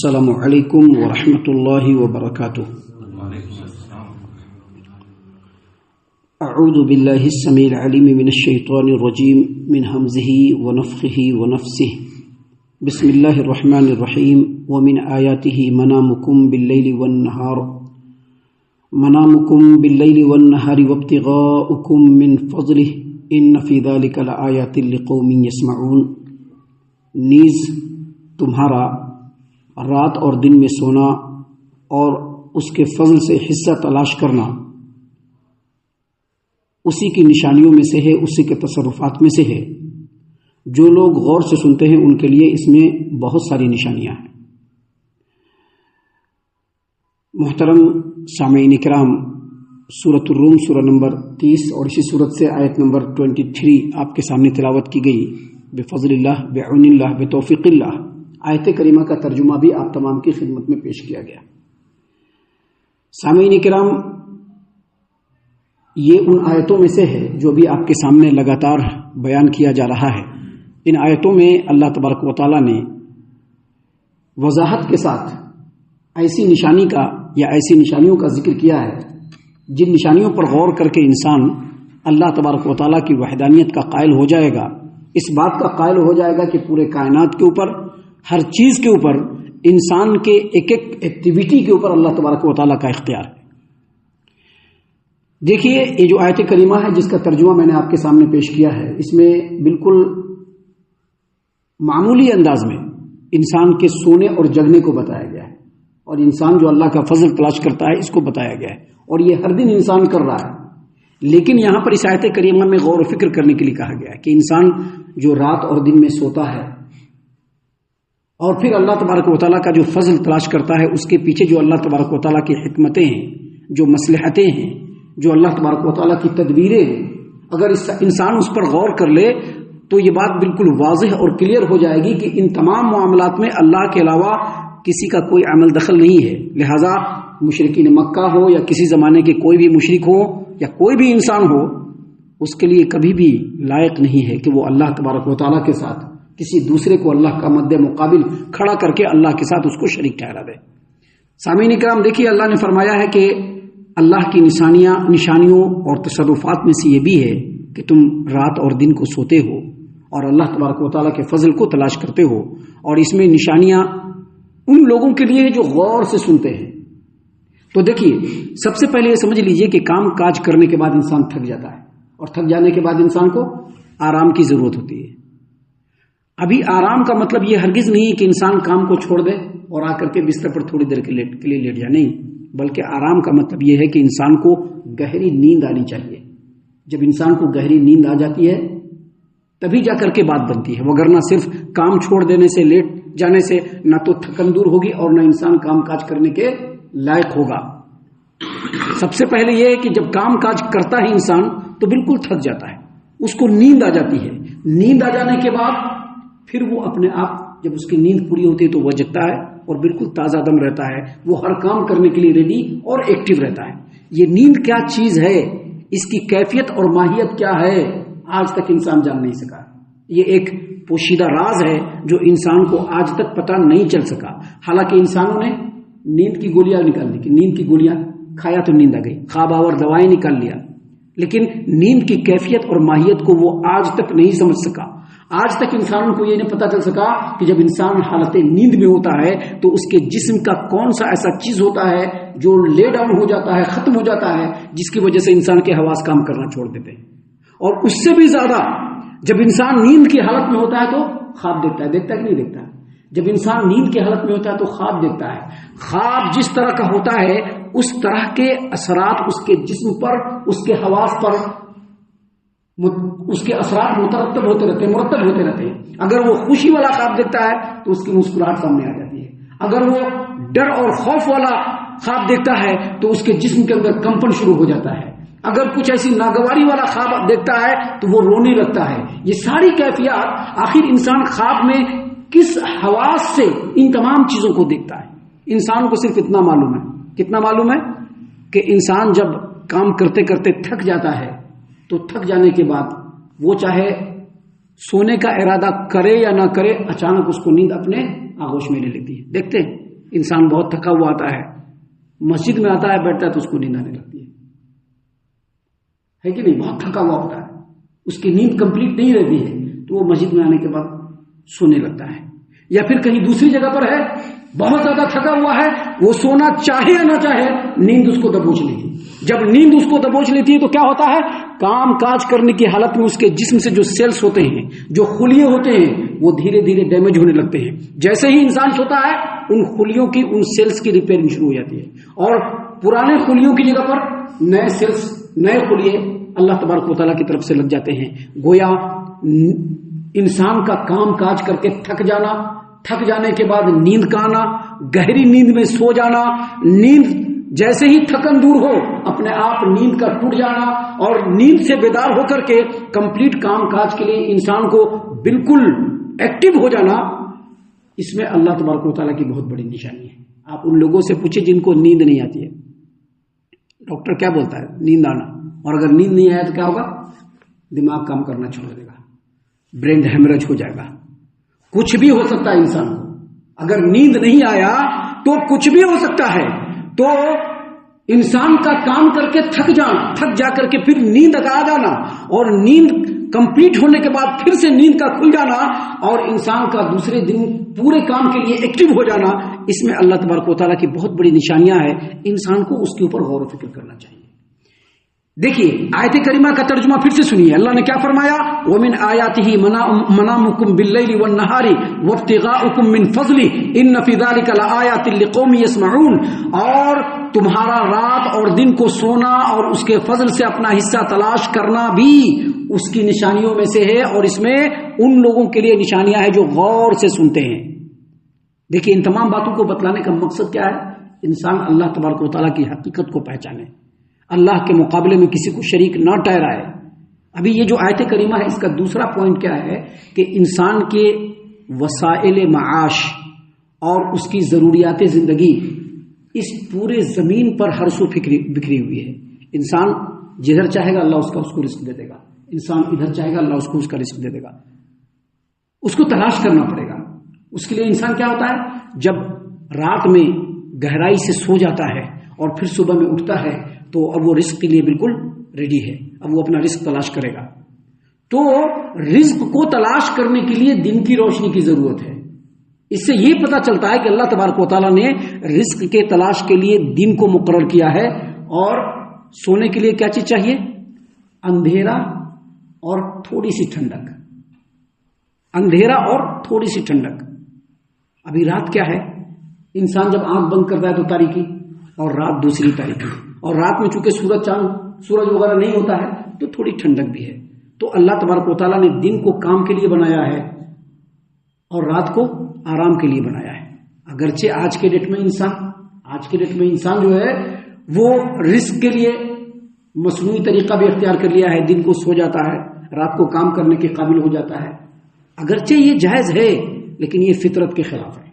السلام علیکم ورحمۃ اللہ وبرکاتہ۔ اعوذ باللہ السمیع العلیم من الشیطان الرجیم من ہمزہ ونفخہ ونفثہ۔ بسم اللہ الرحمن الرحیم۔ ومن آیاتہ منامکم باللیل والنہار وابتغاؤکم من فضلہ ان فی ذلک لآیات لقوم یسمعون۔ نیز تمہارا رات اور دن میں سونا اور اس کے فضل سے حصہ تلاش کرنا اسی کی نشانیوں میں سے ہے، اسی کے تصرفات میں سے ہے۔ جو لوگ غور سے سنتے ہیں ان کے لیے اس میں بہت ساری نشانیاں ہیں۔ محترم سامعین کرام، سورۃ الروم سورہ نمبر 30 اور اسی سورت سے آیت نمبر 23 آپ کے سامنے تلاوت کی گئی۔ بفضل اللہ، بعون اللہ، بتوفیق اللہ۔ آیت کریمہ کا ترجمہ بھی آپ تمام کی خدمت میں پیش کیا گیا۔ سامعین کرام، یہ ان آیتوں میں سے ہے جو بھی آپ کے سامنے لگاتار بیان کیا جا رہا ہے۔ ان آیتوں میں اللہ تبارک و تعالیٰ نے وضاحت کے ساتھ ایسی نشانی کا یا ایسی نشانیوں کا ذکر کیا ہے جن نشانیوں پر غور کر کے انسان اللہ تبارک و تعالیٰ کی وحدانیت کا قائل ہو جائے گا، اس بات کا قائل ہو جائے گا کہ پورے کائنات کے اوپر، ہر چیز کے اوپر، انسان کے ایک ایک ایکٹیویٹی کے اوپر اللہ تبارک و تعالیٰ کا اختیار ہے۔ دیکھیے، یہ جو آیت کریمہ ہے جس کا ترجمہ میں نے آپ کے سامنے پیش کیا ہے، اس میں بالکل معمولی انداز میں انسان کے سونے اور جگنے کو بتایا گیا ہے، اور انسان جو اللہ کا فضل تلاش کرتا ہے اس کو بتایا گیا ہے، اور یہ ہر دن انسان کر رہا ہے۔ لیکن یہاں پر اس آیت کریمہ میں غور و فکر کرنے کے لیے کہا گیا ہے کہ انسان جو رات اور دن میں سوتا ہے اور پھر اللہ تبارک و تعالیٰ کا جو فضل تلاش کرتا ہے، اس کے پیچھے جو اللہ تبارک و تعالیٰ کی حکمتیں ہیں، جو مصلحتیں ہیں، جو اللہ تبارک و تعالیٰ کی تدبیریں ہیں، اگر انسان اس پر غور کر لے تو یہ بات بالکل واضح اور کلیئر ہو جائے گی کہ ان تمام معاملات میں اللہ کے علاوہ کسی کا کوئی عمل دخل نہیں ہے۔ لہٰذا مشرکین مکہ ہو یا کسی زمانے کے کوئی بھی مشرک ہو یا کوئی بھی انسان ہو، اس کے لیے کبھی بھی لائق نہیں ہے کہ وہ اللہ تبارک و تعالیٰ کے ساتھ کسی دوسرے کو اللہ کا مد مقابل کھڑا کر کے اللہ کے ساتھ اس کو شریک ٹھہرا دے۔ سامعین کرام، دیکھیے، اللہ نے فرمایا ہے کہ اللہ کی نشانیوں اور تصرفات میں سے یہ بھی ہے کہ تم رات اور دن کو سوتے ہو اور اللہ تبارک و تعالیٰ کے فضل کو تلاش کرتے ہو، اور اس میں نشانیاں ان لوگوں کے لیے جو غور سے سنتے ہیں۔ تو دیکھیے، سب سے پہلے یہ سمجھ لیجئے کہ کام کاج کرنے کے بعد انسان تھک جاتا ہے، اور تھک جانے کے بعد انسان کو آرام کی ضرورت ہوتی ہے۔ ابھی آرام کا مطلب یہ ہرگز نہیں کہ انسان کام کو چھوڑ دے اور آ کر کے بستر پر تھوڑی دیر کے لیے لیٹ جائے، نہیں، بلکہ آرام کا مطلب یہ ہے کہ انسان کو گہری نیند آنی چاہیے۔ جب انسان کو گہری نیند آ جاتی ہے تبھی جا کر کے بات بنتی ہے، وگرنہ صرف کام چھوڑ دینے سے، لیٹ جانے سے نہ تو تھکن دور ہوگی اور نہ انسان کام کاج کرنے کے لائق ہوگا۔ سب سے پہلے یہ ہے کہ جب کام کاج کرتا ہے انسان تو بالکل تھک جاتا ہے، اس کو نیند آ جاتی ہے۔ نیند آ جانے کے بعد پھر وہ اپنے آپ، جب اس کی نیند پوری ہوتی ہے تو وہ جگتا ہے اور بالکل تازہ دم رہتا ہے، وہ ہر کام کرنے کے لیے ریڈی اور ایکٹیو رہتا ہے۔ یہ نیند کیا چیز ہے، اس کی کیفیت اور ماہیت کیا ہے، آج تک انسان جان نہیں سکا۔ یہ ایک پوشیدہ راز ہے جو انسان کو آج تک پتہ نہیں چل سکا۔ حالانکہ انسانوں نے نیند کی گولیاں نکال دی، نیند کی گولیاں کھایا تو نیند آ گئی، خواب آور دوائیں نکال لیا، لیکن نیند کی کیفیت اور ماہیت کو وہ آج تک نہیں سمجھ سکا۔ آج تک انسانوں کو یہ نہیں پتہ چل سکا کہ جب انسان حالت نیند میں ہوتا ہے تو اس کے جسم کا کون سا ایسا چیز ہوتا ہے جو لے ڈاؤن ہو جاتا ہے، ختم ہو جاتا ہے، جس کی وجہ سے انسان کے حواس کام کرنا چھوڑ دیتے ہیں۔ اور اس سے بھی زیادہ جب انسان نیند کی حالت میں ہوتا ہے تو خواب دیکھتا ہے، دیکھتا ہے کہ نہیں دیکھتا؟ جب انسان نیند کی حالت میں ہوتا ہے تو خواب دیکھتا ہے۔ خواب جس طرح کا ہوتا ہے اس طرح کے اثرات اس کے جسم پر، اس کے حواس پر، اس کے اثرات مرتب ہوتے رہتے ہیں۔ اگر وہ خوشی والا خواب دیکھتا ہے تو اس کی مسکراہٹ سامنے آ جاتی ہے، اگر وہ ڈر اور خوف والا خواب دیکھتا ہے تو اس کے جسم کے اندر کمپن شروع ہو جاتا ہے، اگر کچھ ایسی ناگواری والا خواب دیکھتا ہے تو وہ رونے لگتا ہے۔ یہ ساری کیفیات، آخر انسان خواب میں کس حواس سے ان تمام چیزوں کو دیکھتا ہے؟ انسان کو صرف اتنا معلوم ہے، کتنا معلوم ہے کہ انسان جب کام کرتے کرتے تھک جاتا ہے تو تھک جانے کے بعد وہ چاہے سونے کا ارادہ کرے یا نہ کرے، اچانک اس کو نیند اپنے آغوش میں لے لیتی ہے۔ دیکھتے ہیں انسان بہت تھکا ہوا آتا ہے، مسجد میں آتا ہے، بیٹھتا ہے تو اس کو نیند آنے لگتی ہے کہ نہیں؟ بہت تھکا ہوا ہوتا ہے، اس کی نیند کمپلیٹ نہیں رہتی ہے، تو وہ مسجد میں آنے کے بعد سونے لگتا ہے. یا پھر کہیں دوسری جگہ پر ہے، بہت زیادہ تھکا ہوا ہے، وہ سونا چاہے یا نہ چاہے نیند اس کو دبوچ لیتی. جب نیند اس کو دبوچ لیتی ہے تو کیا ہوتا ہے؟ کام کاج کرنے کی حالت میں اس کے جسم سے جو سیلز ہوتے ہیں، جو خلیے ہوتے ہیں، وہ دھیرے دھیرے ڈیمیج ہونے لگتے ہیں. جیسے ہی انسان سوتا ہے ان خلیوں کی، ان سیلز کی ریپیئرنگ شروع ہو جاتی ہے، اور پرانے خلیوں کی جگہ پر نئے سیلز، نئے خلیے اللہ تبارک و تعالیٰ کی طرف سے لگ جاتے ہیں. گویا انسان کا کام کاج کر کے تھک جانے کے بعد نیند کا آنا، گہری نیند میں سو جانا، نیند جیسے ہی تھکن دور ہو اپنے آپ نیند کا ٹوٹ جانا، اور نیند سے بیدار ہو کر کے کمپلیٹ کام کاج کے لیے انسان کو بالکل ایکٹیو ہو جانا، اس میں اللہ تبارک و تعالیٰ کی بہت بڑی نشانی ہے. آپ ان لوگوں سے پوچھیں جن کو نیند نہیں آتی ہے، ڈاکٹر کیا بولتا ہے؟ نیند آنا. اور اگر نیند نہیں آیا تو کیا ہوگا؟ دماغ کام کرنا چھوڑ دے گا، برین ہیمریج ہو جائے گا، کچھ بھی ہو سکتا ہے انسان کو. اگر نیند نہیں آیا تو کچھ بھی ہو سکتا ہے. تو انسان کا کام کر کے تھک جا کر کے پھر نیند آ جانا، اور نیند کمپلیٹ ہونے کے بعد پھر سے نیند کا کھل جانا، اور انسان کا دوسرے دن پورے کام کے لیے ایکٹیو ہو جانا، اس میں اللہ تبارک و تعالیٰ کی بہت بڑی نشانیاں ہیں. انسان کو اس کے اوپر غور و فکر کرنا چاہیے. دیکھیے آیت کریمہ کا ترجمہ پھر سے سنیے. اللہ نے کیا فرمایا؟ وَمِنْ آيَاتِهِ مَنَامُكُمْ بِاللَّيْلِ وَالنَّهَارِ وَابْتِغَاؤُكُمْ مِنْ فَضْلِهِ إِنَّ فِي ذَلِكَ لَآيَاتٍ لِقَوْمٍ يَسْمَعُونَ. اور تمہارا رات اور دن کو سونا اور اس کے فضل سے اپنا حصہ تلاش کرنا بھی اس کی نشانیوں میں سے ہے، اور اس میں ان لوگوں کے لیے نشانیاں ہیں جو غور سے سنتے ہیں. دیکھیے ان تمام باتوں کو بتلانے کا مقصد کیا ہے؟ انسان اللہ تبارک و تعالیٰ کی حقیقت کو پہچانے، اللہ کے مقابلے میں کسی کو شریک نہ ٹھہرائے. ابھی یہ جو آیت کریمہ ہے اس کا دوسرا پوائنٹ کیا ہے کہ انسان کے وسائل معاش اور اس کی ضروریات زندگی اس پورے زمین پر ہر سو بکھری ہوئی ہے. انسان جدھر چاہے گا اللہ اس کو رزق دے دے گا، انسان ادھر چاہے گا اللہ اس کو اس کا رزق دے دے گا. اس کو تلاش کرنا پڑے گا. اس کے لیے انسان کیا ہوتا ہے؟ جب رات میں گہرائی سے سو جاتا ہے اور پھر صبح میں اٹھتا ہے تو اب وہ رزق کے لیے بالکل ریڈی ہے، اب وہ اپنا رزق تلاش کرے گا. تو رزق کو تلاش کرنے کے لیے دن کی روشنی کی ضرورت ہے. اس سے یہ پتہ چلتا ہے کہ اللہ تبارک و تعالیٰ نے رزق کے تلاش کے لیے دن کو مقرر کیا ہے، اور سونے کے لیے کیا چیز چاہیے؟ اندھیرا اور تھوڑی سی ٹھنڈک. اندھیرا اور تھوڑی سی ٹھنڈک. ابھی رات کیا ہے؟ انسان جب آنکھ بند کرتا ہے تو تاریکی، اور رات دوسری تاریکی. اور رات میں چونکہ سورج وغیرہ نہیں ہوتا ہے تو تھوڑی ٹھنڈک بھی ہے. تو اللہ تبارک و تعالیٰ نے دن کو کام کے لیے بنایا ہے اور رات کو آرام کے لیے بنایا ہے. اگرچہ آج کے ڈیٹ میں انسان جو ہے وہ رزق کے لیے مصنوعی طریقہ بھی اختیار کر لیا ہے، دن کو سو جاتا ہے، رات کو کام کرنے کے قابل ہو جاتا ہے. اگرچہ یہ جائز ہے لیکن یہ فطرت کے خلاف ہے.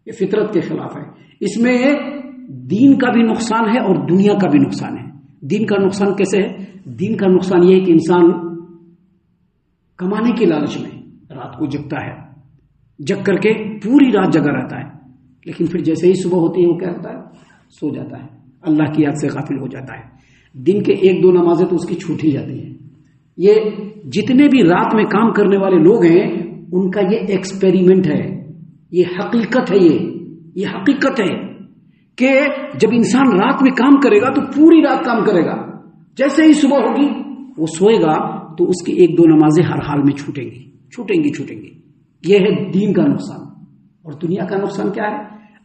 یہ فطرت کے خلاف ہے. اس میں دین کا بھی نقصان ہے اور دنیا کا بھی نقصان ہے. دین کا نقصان کیسے ہے؟ دین کا نقصان یہ ہے کہ انسان کمانے کے لالچ میں رات کو جگتا ہے، جگ کر کے پوری رات جگا رہتا ہے، لیکن پھر جیسے ہی صبح ہوتی ہے وہ کیا ہوتا ہے؟ سو جاتا ہے، اللہ کی یاد سے غافل ہو جاتا ہے. دن کے 1-2 نمازیں تو اس کی چھوٹ ہی جاتی ہیں. یہ جتنے بھی رات میں کام کرنے والے لوگ ہیں ان کا یہ ایکسپیریمنٹ ہے، یہ حقیقت ہے. یہ حقیقت ہے کہ جب انسان رات میں کام کرے گا تو پوری رات کام کرے گا، جیسے ہی صبح ہوگی وہ سوئے گا تو اس کی 1-2 نمازیں ہر حال میں چھوٹیں گی. یہ ہے دین کا نقصان. اور دنیا کا نقصان کیا ہے؟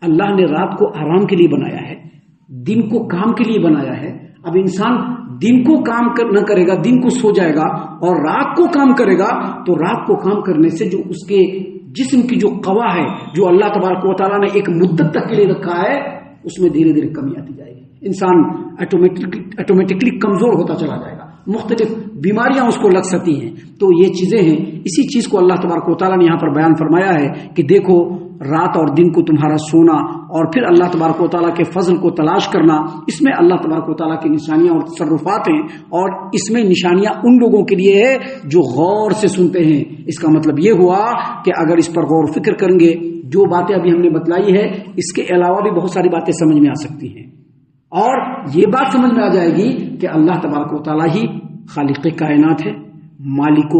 اللہ نے رات کو آرام کے لیے بنایا ہے، دن کو کام کے لیے بنایا ہے. اب انسان دن کو کام نہ کرے گا، دن کو سو جائے گا، اور رات کو کام کرے گا تو رات کو کام کرنے سے جو اس کے جسم کی جو قوا ہے، جو اللہ تبارک و تعالیٰ نے ایک مدت تک کے لیے رکھا ہے، اس میں دھیرے دھیرے کمی آتی جائے گی. انسان آٹومیٹکلی کمزور ہوتا چلا جائے گا، مختلف بیماریاں اس کو لگ سکتی ہیں. تو یہ چیزیں ہیں. اسی چیز کو اللہ تبارک و تعالیٰ نے یہاں پر بیان فرمایا ہے کہ دیکھو رات اور دن کو تمہارا سونا اور پھر اللہ تبارک و تعالیٰ کے فضل کو تلاش کرنا، اس میں اللہ تبارک و تعالیٰ کی نشانیاں اور تصرفات ہیں. اور اس میں نشانیاں ان لوگوں کے لیے ہے جو غور سے سنتے ہیں. اس کا مطلب یہ ہوا کہ اگر اس پر غور و فکر کریں گے، جو باتیں ابھی ہم نے بتلائی ہے اس کے علاوہ بھی بہت ساری باتیں سمجھ میں آ سکتی ہیں. اور یہ بات سمجھ میں آ جائے گی کہ اللہ تبارک و تعالیٰ ہی خالق کائنات ہے، مالک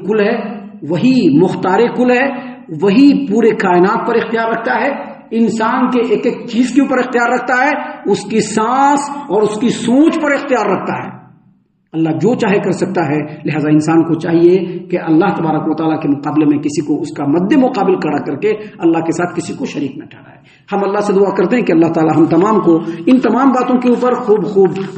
کل ہے، وہی مختار کل ہے، وہی پورے کائنات پر اختیار رکھتا ہے، انسان کے ایک ایک چیز کے اوپر اختیار رکھتا ہے، اس کی سانس اور اس کی سوچ پر اختیار رکھتا ہے. اللہ جو چاہے کر سکتا ہے. لہذا انسان کو چاہیے کہ اللہ تبارک و تعالیٰ کے مقابلے میں کسی کو اس کا مد مقابل کھڑا کر کے اللہ کے ساتھ کسی کو شریک نہ ٹھہرائے. ہم اللہ سے دعا کرتے ہیں کہ اللہ تعالیٰ ہم تمام کو ان تمام باتوں کے اوپر خوب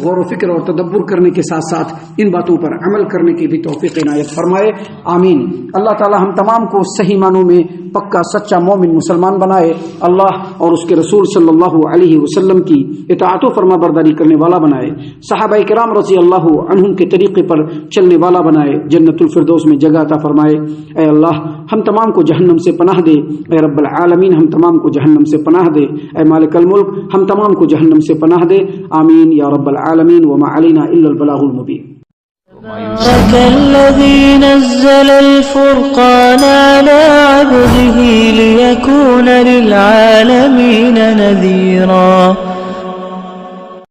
غور و فکر اور تدبر کرنے کے ساتھ ساتھ ان باتوں پر عمل کرنے کی بھی توفیق عنایت فرمائے. آمین. اللہ تعالیٰ ہم تمام کو صحیح معنوں میں پکا سچا مومن مسلمان بنائے. اللہ اور اس کے رسول صلی اللہ علیہ وسلم کی اطاعت و فرما برداری کرنے والا بنائے. صحابہ کرام رضی اللہ عنہم کے طریقے پر چلنے والا بنائے. جنت الفردوس میں جگہ عطا فرمائے. اے اللہ ہم تمام کو جہنم سے پناہ دے. اے رب العالمین ہم تمام کو جہنم سے پناہ دے. اے مالک الملک ہم تمام کو جہنم سے پناہ دے. آمین یا رب العالمین. وما علینا الا البلاغ المبین. تبارك الذي نزل الفرقان على عبده ليكون للعالمين نذيرا.